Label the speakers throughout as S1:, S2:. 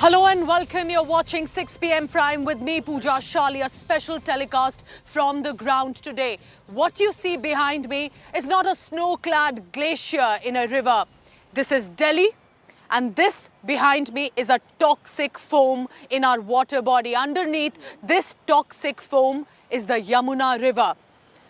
S1: Hello and welcome. You're watching 6 p.m. Prime with me, Pooja Shali, a special telecast from the ground today. What you see behind me is not a snow-clad glacier in a river. This is Delhi, and this behind me is a toxic foam in our water body. Underneath this toxic foam is the Yamuna River.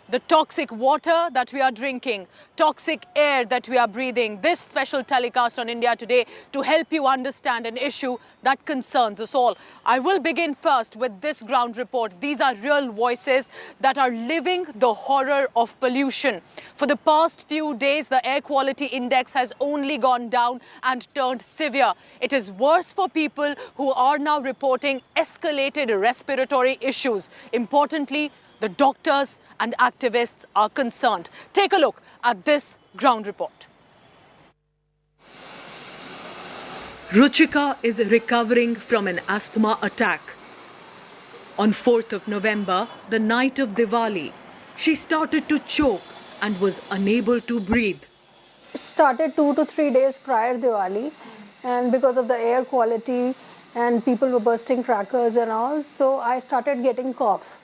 S1: The toxic water that we are drinking, toxic air that we are breathing. This special telecast on India Today to help you understand an issue that concerns us all. I will begin first with this ground report. These are real voices that are living the horror of pollution. For the past few days, the air quality index has only gone down and turned severe. It is worse for people who are now reporting escalated respiratory issues. Importantly, the doctors and activists are concerned. Take a look at this ground report. Ruchika is recovering from an asthma attack. On 4th of November, the night of Diwali, she started to choke and was unable to breathe.
S2: It started 2 to 3 days prior Diwali, and because of the air quality and people were bursting crackers and all, so I started getting cough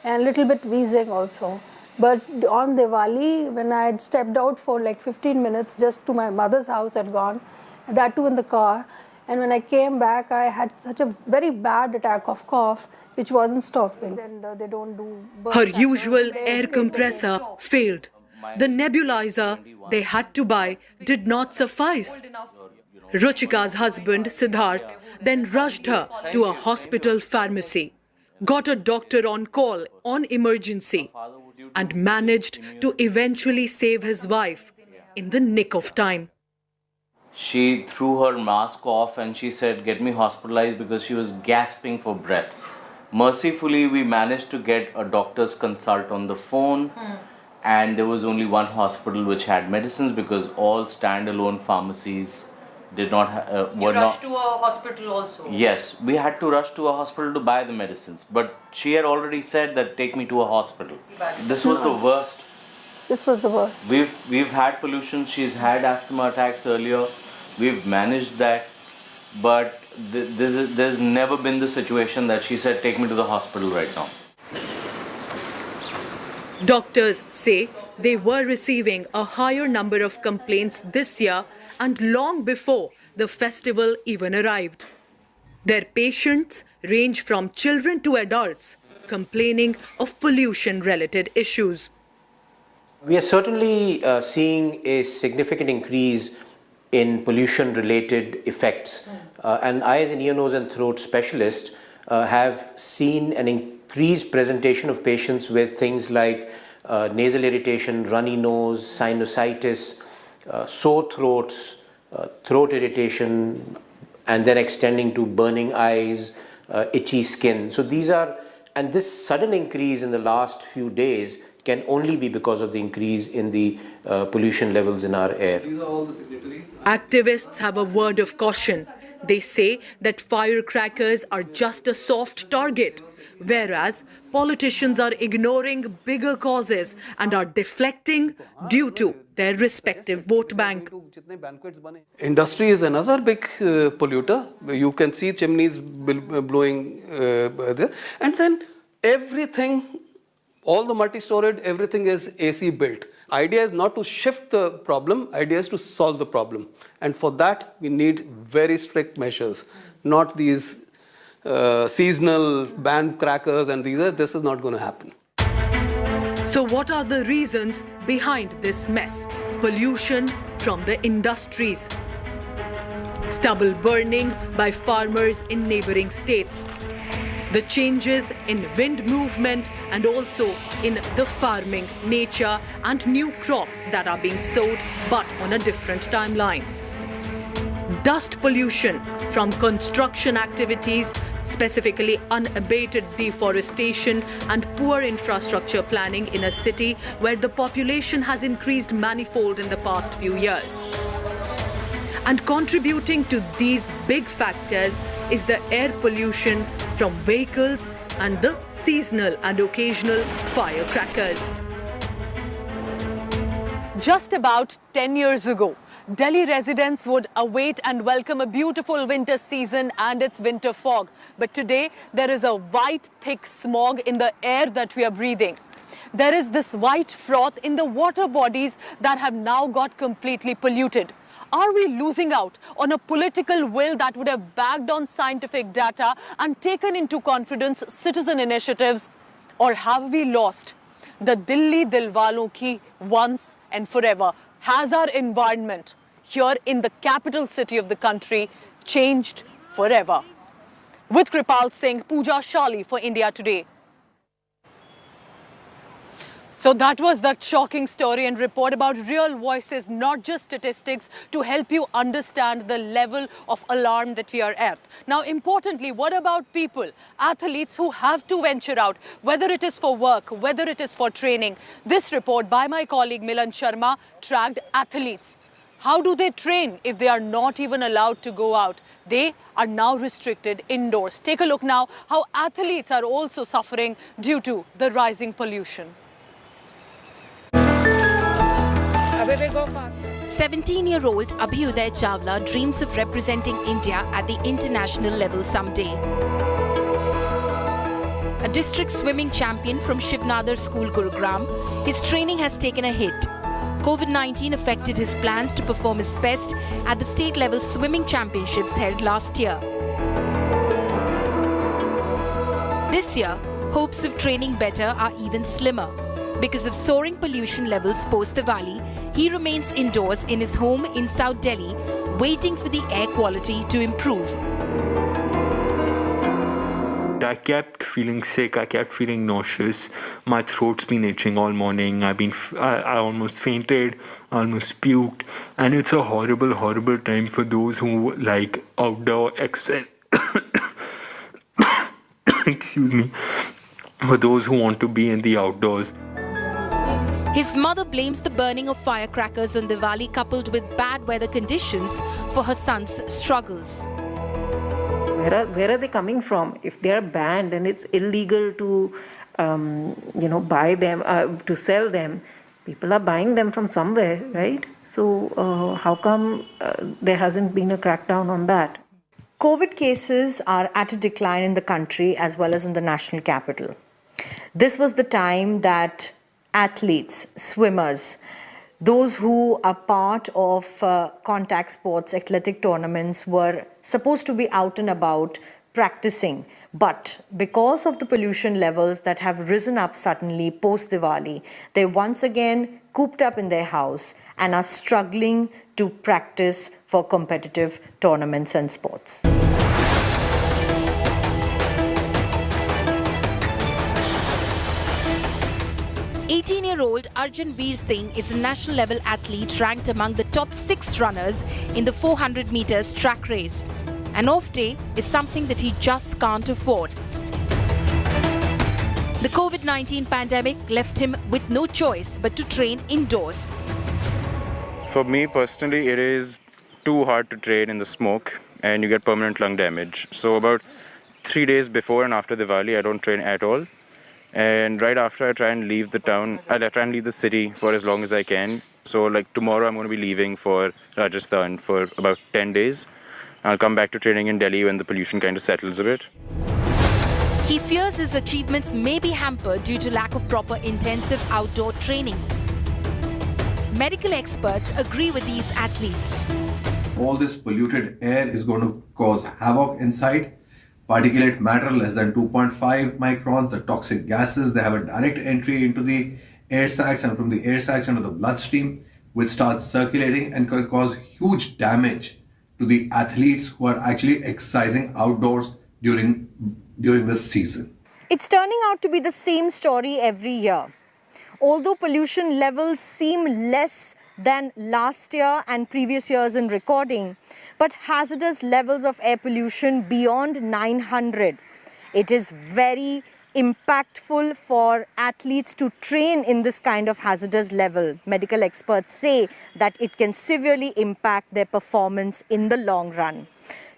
S2: and a little bit wheezing also. But on Diwali, when I had stepped out for like 15 minutes just to my mother's house, had gone, that too in the car, and when I came back, I had such a very bad attack of cough, which wasn't stopping. And they don't do
S1: her usual air compressor failed. The nebulizer they had to buy did not suffice. Ruchika's husband, Siddharth, then rushed her to a hospital pharmacy, got a doctor on call on emergency, and managed to eventually save his wife in the nick of time.
S3: She threw her mask off and she said, "Get me hospitalized," because she was gasping for breath. Mercifully, we managed to get a doctor's consult on the phone, and there was only one hospital which had medicines because all standalone pharmacies did not
S1: You rushed to a hospital also?
S3: Yes, we had to rush to a hospital to buy the medicines, but she had already said that take me to a hospital. This was the worst.
S2: This was the worst.
S3: We've had pollution. She's had asthma attacks earlier. We've managed that, but there's never been the situation that she said take me to the hospital right now.
S1: Doctors say they were receiving a higher number of complaints this year and long before the festival even arrived. Their patients range from children to adults complaining of pollution-related issues.
S4: We are certainly seeing a significant increase in pollution-related effects. And I, as an ear, nose and throat specialist, have seen an increased presentation of patients with things like nasal irritation, runny nose, sinusitis, sore throats, throat irritation, and then extending to burning eyes, itchy skin. So these are, and this sudden increase in the last few days can only be because of the increase in the pollution levels in our air.
S1: Activists have a word of caution. They say that firecrackers are just a soft target, whereas politicians are ignoring bigger causes and are deflecting due to their respective vote bank.
S5: Industry is another big polluter. You can see chimneys blowing there. And then everything, all the multi-storied, everything is AC built. Idea is not to shift the problem, idea is to solve the problem. And for that, we need very strict measures, not these seasonal ban crackers and this is not going to happen.
S1: So what are the reasons behind this mess? Pollution from the industries, stubble burning by farmers in neighboring states, the changes in wind movement and also in the farming nature and new crops that are being sowed but on a different timeline. Dust pollution from construction activities, specifically unabated deforestation and poor infrastructure planning in a city where the population has increased manifold in the past few years. And contributing to these big factors is the air pollution from vehicles and the seasonal and occasional firecrackers. Just about 10 years ago, Delhi residents would await and welcome a beautiful winter season and its winter fog. But today, there is a white, thick smog in the air that we are breathing. There is this white froth in the water bodies that have now got completely polluted. Are we losing out on a political will that would have backed on scientific data and taken into confidence citizen initiatives? Or have we lost the Delhi Dilwalon ki once and forever? Has our environment here in the capital city of the country changed forever? With Kripal Singh, Pooja Shali for India Today. So that was that shocking story and report about real voices, not just statistics, to help you understand the level of alarm that we are at. Now, importantly, what about people, athletes who have to venture out, whether it is for work, whether it is for training? This report by my colleague Milan Sharma tracked athletes. How do they train if they are not even allowed to go out? They are now restricted indoors. Take a look now how athletes are also suffering due to the rising pollution.
S6: 17-year-old Abhyuday Chawla dreams of representing India at the international level someday. A district swimming champion from Shivnadar School, Gurugram, his training has taken a hit. COVID-19 affected his plans to perform his best at the state-level swimming championships held last year. This year, hopes of training better are even slimmer. Because of soaring pollution levels post-Diwali, he remains indoors in his home in South Delhi, waiting for the air quality to improve.
S7: I kept feeling sick, I kept feeling nauseous. My throat's been itching all morning. I almost fainted, almost puked. And it's a horrible, horrible time for those who like outdoor exercise. Excuse me. For those who want to be in the outdoors.
S6: His mother blames the burning of firecrackers on Diwali coupled with bad weather conditions for her son's struggles.
S8: Where are they coming from? If they are banned and it's illegal to, buy them, to sell them, people are buying them from somewhere, right? So how come there hasn't been a crackdown on that?
S9: COVID cases are at a decline in the country as well as in the national capital. This was the time that athletes, swimmers, those who are part of contact sports, athletic tournaments were supposed to be out and about practicing. But because of the pollution levels that have risen up suddenly post-Diwali, they're once again cooped up in their house and are struggling to practice for competitive tournaments and sports.
S6: 18-year-old Arjun Veer Singh is a national-level athlete ranked among the top 6 runners in the 400 meters track race. An off day is something that he just can't afford. The COVID-19 pandemic left him with no choice but to train indoors.
S10: For me personally, it is too hard to train in the smoke and you get permanent lung damage. So about 3 days before and after Diwali, I don't train at all. And right after, I try and leave the town, I try and leave the city for as long as I can. So like tomorrow, I'm going to be leaving for Rajasthan for about 10 days. I'll come back to training in Delhi when the pollution kind of settles a bit.
S6: He fears his achievements may be hampered due to lack of proper intensive outdoor training. Medical experts agree with these athletes.
S11: All this polluted air is going to cause havoc inside. Particulate matter less than 2.5 microns, the toxic gases, they have a direct entry into the air sacs and from the air sacs into the bloodstream, which starts circulating and can cause huge damage to the athletes who are actually exercising outdoors during this season.
S9: It's turning out to be the same story every year. Although pollution levels seem less than last year and previous years in recording, but hazardous levels of air pollution beyond 900. It is very impactful for athletes to train in this kind of hazardous level. Medical experts say that it can severely impact their performance in the long run.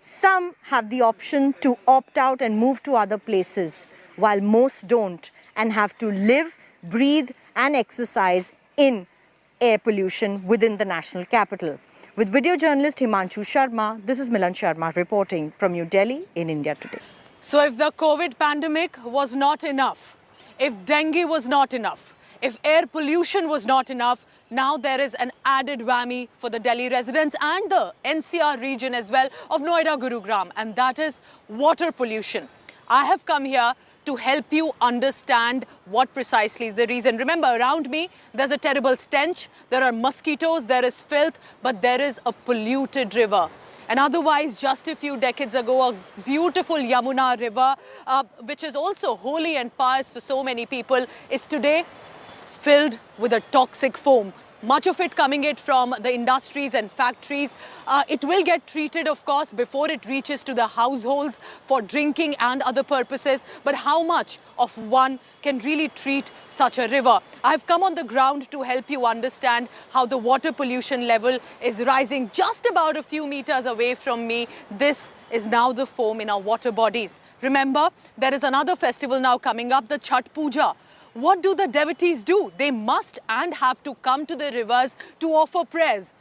S9: Some have the option to opt out and move to other places, while most don't and have to live, breathe and exercise in air pollution within the national capital. With video journalist Himanshu Sharma, this is Milan Sharma reporting from New Delhi in India today.
S1: So if the COVID pandemic was not enough, if dengue was not enough, if air pollution was not enough, now there is an added whammy for the Delhi residents and the NCR region as well of Noida, Gurugram, and that is water pollution. I have come here to help you understand what precisely is the reason. Remember, around me, there's a terrible stench, there are mosquitoes, there is filth, but there is a polluted river. And otherwise, just a few decades ago, a beautiful Yamuna river, which is also holy and pious for so many people, is today filled with a toxic foam. Much of it coming from the industries and factories. It will get treated, of course, before it reaches to the households for drinking and other purposes. But how much of one can really treat such a river? I've come on the ground to help you understand how the water pollution level is rising just about a few meters away from me. This is now the foam in our water bodies. Remember, there is another festival now coming up, the Chhath Puja. What do the devotees do? They must and have to come to the rivers to offer prayers.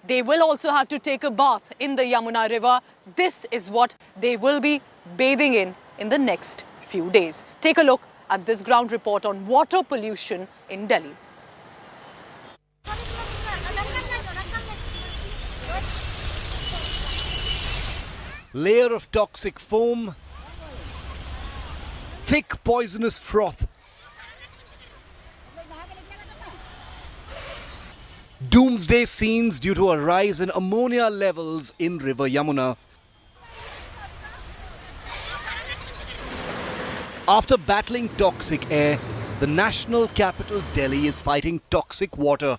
S1: They will also have to take a bath in the Yamuna river. This is what they will be bathing in the next few days. Take a look at this ground report on water pollution in Delhi.
S12: Layer of toxic foam, thick poisonous froth. Doomsday scenes due to a rise in ammonia levels in River Yamuna. After battling toxic air, the national capital Delhi is fighting toxic water.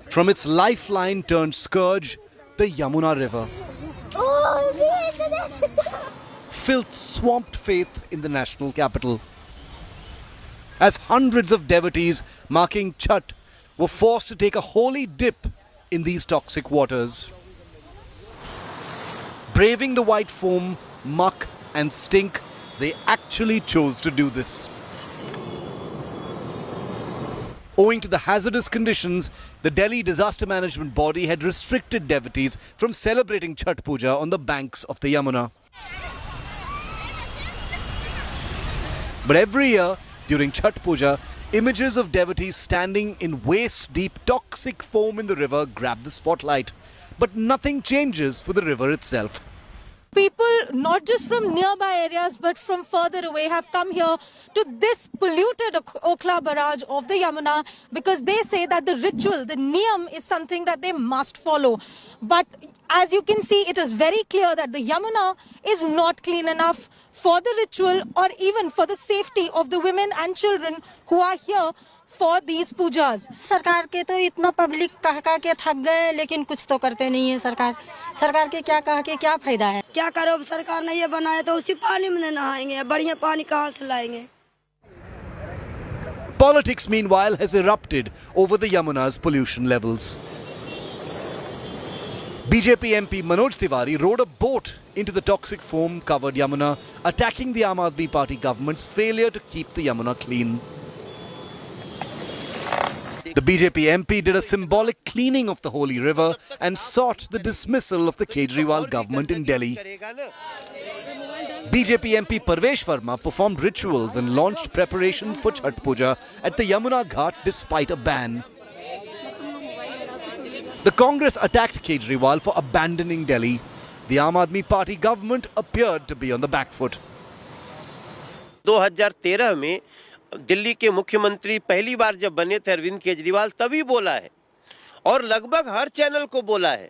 S12: From its lifeline turned scourge, the Yamuna River. Filth swamped faith in the national capital, as hundreds of devotees marking Chhath were forced to take a holy dip in these toxic waters. Braving the white foam, muck and stink, they actually chose to do this. Owing to the hazardous conditions, the Delhi Disaster Management Body had restricted devotees from celebrating Chhath Puja on the banks of the Yamuna. But every year, during Chhath Puja, images of devotees standing in waist-deep toxic foam in the river grab the spotlight. But nothing changes for the river itself.
S13: People, not just from nearby areas, but from further away, have come here to this polluted Okhla barrage of the Yamuna because they say that the ritual, the niyam, is something that they must follow. But as you can see, it is very clear that the Yamuna is not clean enough for the ritual or even for the safety of the women and children who are here for these pujas.
S14: सरकार के तो इतना public कह के थक गए, लेकिन कुछ तो करते नहीं है सरकार के क्या कह के क्या फायदा है? क्या करो, सरकार ने ये बनाया तो उसी पानी में नहाएंगे, बढ़िया पानी कहाँ से लाएंगे?
S12: Politics, meanwhile, has erupted over the Yamuna's pollution levels. BJP MP Manoj Tiwari rode a boat into the toxic foam-covered Yamuna, attacking the Aam Aadmi Party government's failure to keep the Yamuna clean. The BJP MP did a symbolic cleaning of the holy river and sought the dismissal of the Kejriwal government in Delhi. BJP MP Parvesh Verma performed rituals and launched preparations for Chhath Puja at the Yamuna Ghat despite a ban. The Congress attacked Kejriwal for abandoning Delhi. The Aam Aadmi Party government appeared to be on the back foot.
S15: 2013 में दिल्ली के मुख्यमंत्री पहली बार जब बने थे अरविंद केजरीवाल, तभी बोला है और लगभग हर चैनल को बोला है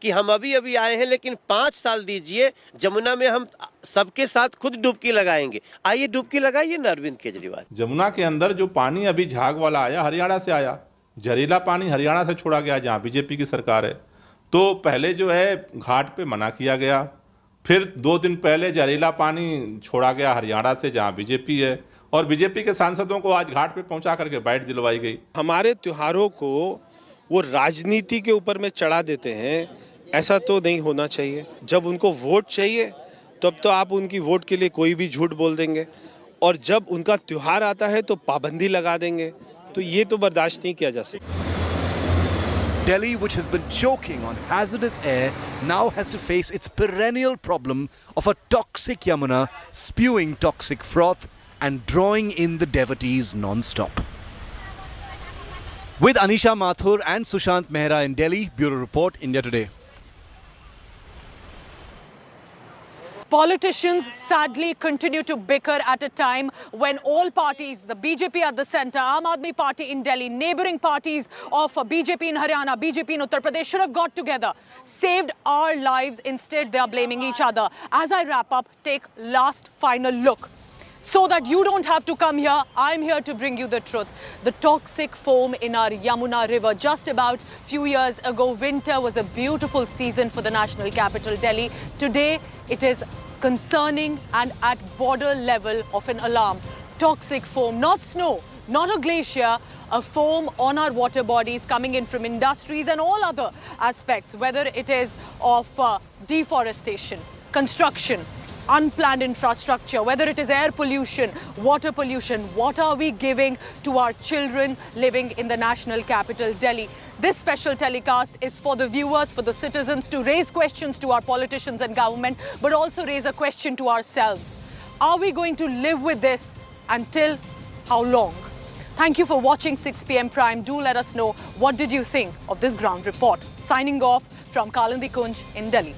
S15: कि हम अभी आए हैं, लेकिन 5 साल दीजिए, जमुना में हम सबके साथ खुद डुबकी लगाएंगे। आइए डुबकी लगाइए ना अरविंद केजरीवाल।
S16: जमुना के अंदर जो पानी अभी झाग वाला आया, हरियाणा से आया, जहरीला पानी हरियाणा से छोड़ा गया जहाँ बीजेपी की सरकार है। तो पहले जो है घाट पे मना किया गया, फिर 2 दिन पहले जहरीला पानी छोड़ा गया हरियाणा से जहाँ बीजेपी है, और बीजेपी के सांसदों को आज घाट पे पहुंचा करके बैठ दिलवाई गई।
S17: हमारे त्योहारों को वो राजनीति के ऊपर में चढ़ा देते हैं, ऐसा तो नहीं होना चाहिए। जब उनको वोट चाहिए तब तो आप उनकी वोट के लिए कोई भी झूठ बोल देंगे, और जब उनका त्योहार आता है तो पाबंदी लगा देंगे, तो ये तो बर्दाश्त नहीं किया जा सकता।
S12: Delhi, which has been choking on hazardous air, now has to face its perennial problem of a toxic Yamuna spewing toxic froth and drawing in the devotees non-stop. With Anisha Mathur and Sushant Mehra in Delhi, Bureau Report, India Today.
S1: Politicians sadly continue to bicker at a time when all parties, the BJP at the centre, Aam Aadmi Party in Delhi, neighbouring parties of BJP in Haryana, BJP in Uttar Pradesh should have got together, saved our lives. Instead, they are blaming each other. As I wrap up, take last final look. So that you don't have to come here, I'm here to bring you the truth. The toxic foam in our Yamuna river. Just about few years ago, winter was a beautiful season for the national capital, Delhi. Today, it is concerning and at border level of an alarm. Toxic foam, not snow, not a glacier, a foam on our water bodies coming in from industries and all other aspects, whether it is of deforestation, construction, unplanned infrastructure, whether it is air pollution, water pollution. What are we giving to our children living in the national capital, Delhi? This special telecast is for the viewers, for the citizens, to raise questions to our politicians and government, but also raise a question to ourselves. Are we going to live with this until how long? Thank you for watching 6 PM Prime. Do let us know what did you think of this ground report. Signing off from Kalindi Kunj in Delhi.